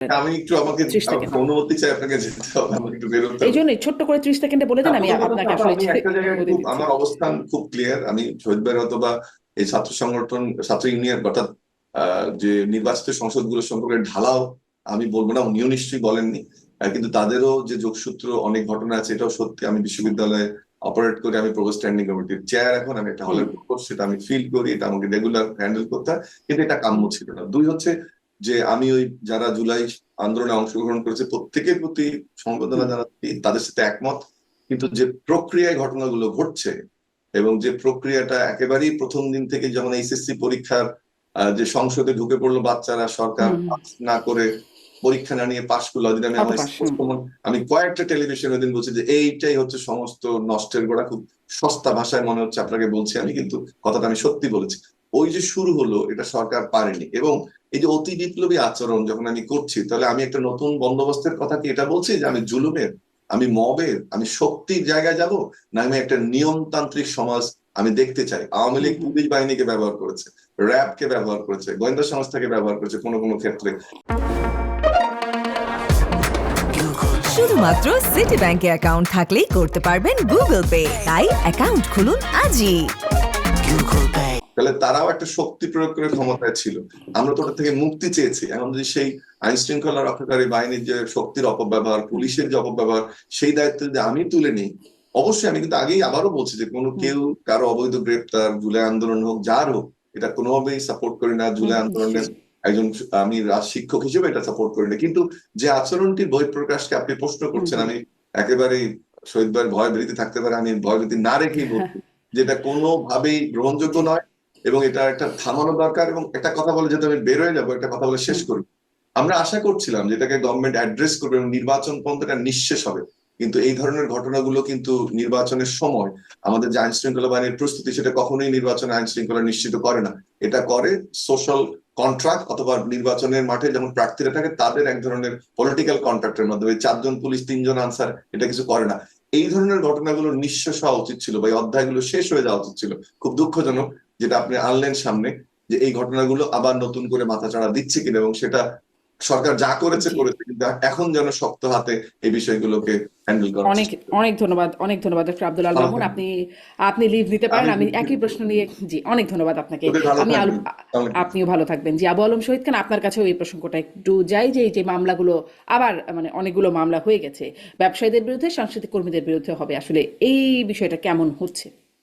আমি একটু আমাকে 30 সেকেন্ড। অনুমতি চাই, আপনাকে যেতে হবে, আমাকে একটু বেরোতে এই হবে। জন্যই ছোট্ট করে 30 সেকেন্ডে বলে দেন, আমি প্রথম কথা আপনাকে হচ্ছে, আসলে আমি একটা জায়গায় অনুমতি খুব, দিচ্ছি। আমার অবস্থান খুব ক্লিয়ার। আমি শহীদ ভাইয়ের অথবা এই ছাত্র সংগঠন, ছাত্র ইউনিয়ন, অর্থাৎ যে নির্বাচিত সংসদগুলো সম্পর্কে ঢালাও আমি বলবো না, উনিও নিশ্চয়ই বলেননি। কিন্তু তাদেরও যে যোগসূত্র অনেক ঘটনা আছে, এটাও সত্যি। আমি বিশ্ববিদ্যালয়ে অপারেট করি, আমি প্রভোস্ট স্ট্যান্ডিং কমিটির চেয়ার, এখন আমি একটা হুম। হলের প্রভোস্ট, সেটা আমি ফিল করি, এটা আমাকে রেগুলার হ্যান্ডেল করতে হয়। কিন্তু এটা কাম্য ছিল না। দুই হচ্ছে যে আমি ওই যারা জুলাই আন্দোলনে অংশগ্রহণ করেছে প্রত্যেকের প্রতি সমবেদনা হুম। জানাচ্ছি, তাদের সাথে একমত। কিন্তু যে প্রক্রিয়ায় ঘটনাগুলো ঘটছে এবং যে প্রক্রিয়াটা একেবারেই প্রথম দিন থেকে, যেমন এইচএসসি পরীক্ষার যে সংসদে ঢুকে পড়লো বাচ্চারা, সরকার হুম। পাস না করে পরীক্ষা না নিয়ে পাশ করলো, ওদিন আমি অটো আমার পাস। স্পষ্ট আমি কয়েকটা টেলিভিশন ওদিন বলছি যে এইটাই হচ্ছে সমস্ত নষ্টের গোড়া। খুব সস্তা ভাষায় মনে হচ্ছে আপনাকে বলছি আমি, কিন্তু কথাটা আমি সত্যি বলেছি। ওই যে শুরু হলো, এটা সরকার পারেনি। এবং এই যে অতি বিপ্লবী আচরণ যখন আমি করছি, তাহলে আমি একটা নতুন বন্দোবস্তের কথা কি এটা বলছি যে আমি জুলুমের, আমি মবের, আমি শক্তির জায়গায় যাব, না আমি একটা নিয়মতান্ত্রিক সমাজ আমি দেখতে চাই? আওয়ামী হুম। লীগ হুম। পুলিশ বাহিনীকে ব্যবহার করেছে, র্যাবকে ব্যবহার করেছে, গোয়েন্দা সংস্থাকে ব্যবহার করেছে কোনো কোনো ক্ষেত্রে। শুধুমাত্র সিটি ব্যাংকে অ্যাকাউন্ট থাকলেই করতে পারবেন গুগল পে, তাই অ্যাকাউন্ট খুলুন আজই। তাহলে তারাও একটা শক্তি প্রয়োগ করে ক্ষমতায় ছিল। আমরা তো ওটা থেকে মুক্তি চেয়েছি। এখন যদি সেই আইন শৃঙ্খলা রক্ষাকারী বাহিনীর যে শক্তির অপব্যবহার, পুলিশের যে অপব্যবহার, সেই দায়িত্ব যদি আমি তুলে নিই, অবশ্যই আমি কিন্তু আগেই আবারও বলছি যে কোনো হুম। কেউ কারো অবৈধ গ্রেপ্তার, জুলাই আন্দোলন হোক, যার হোক, এটা কোনোভাবেই সাপোর্ট করি না। হুম। জুলাই আন্দোলনের নিশ্চয়ই। একজন আমি শিক্ষক হিসেবে এটা সাপোর্ট করি না। কিন্তু যে আচরণটির বহিঃপ্রকাশকে আপনি প্রশ্ন হুম। করছেন, হুম। আমি একেবারেই শহীদ ভাইয়ের ভয় ভীতি থাকতে পারে, আমি ভয় ভীতি না রেখেই বলছি যেটা কোনোভাবেই গ্রহণযোগ্য জি। নয়। এবং এটা একটা থামানো দরকার। এবং একটা কথা বলে যেহেতু আমি বের হয়ে যাবো, একটা কথা বলে শেষ হুম। করি। আমরা আশা করছিলাম যে এটাকে গভর্নমেন্ট অ্যাড্রেস করবে এবং নির্বাচন পর্যন্ত এটা নিঃশেষ হবে। কিন্তু এই ধরনের ঘটনাগুলো কিন্তু নির্বাচনের সময় আমাদের যে আইন শৃঙ্খলা বাহিনীর প্রস্তুতি, সেটা কখনোই নির্বাচনে আইন শৃঙ্খলা নিশ্চিত করে না। এটা করে সোশ্যাল কন্ট্রাক্ট, অথবা নির্বাচনের মাঠে যেমন প্রার্থীরা থাকে তাদের এক ধরনের পলিটিক্যাল কন্ট্রাক্টের মাধ্যমে। 4 জন পুলিশ 3 জন আনসার এটা কিছু করে না। এই ধরনের ঘটনাগুলো নিঃশেষ হওয়া উচিত ছিল, বা এই অধ্যায়গুলো শেষ হয়ে যাওয়া উচিত ছিল। খুব দুঃখজনক যেটা আপনি আনলেন সামনে, যে এই ঘটনাগুলো আবার নতুন করে মাথাচাড়া দিচ্ছে কিনা। এবং সেটা সরকার যা করেছে জি। করেছে, কিন্তু এখন যেন শক্ত হাতে এই বিষয়গুলোকে হ্যান্ডেল করার অনেক চেষ্টা করে। অনেক ধন্যবাদ, অনেক ধন্যবাদ ডক্টর আব্দুল আল ভালো মামুন। থাকবেন। আপনি আপনি লিভ নিতে পারেন। আমি আমি একই প্রশ্ন নিয়ে, জি, অনেক ধন্যবাদ আপনাকে। ভালো আমি আলু থাকবেন। তাহলে আপনিও ভালো থাকবেন। জি, আবু আলম শহীদ খান, আপনার কাছেও এই প্রসঙ্গটা একটু যাই, যে এই যে মামলাগুলো আবার, মানে অনেকগুলো মামলা হয়ে গেছে ব্যবসায়ীদের বিরুদ্ধে, সাংস্কৃতিক কর্মীদের বিরুদ্ধে হবে, আসলে এই বিষয়টা কেমন হচ্ছে?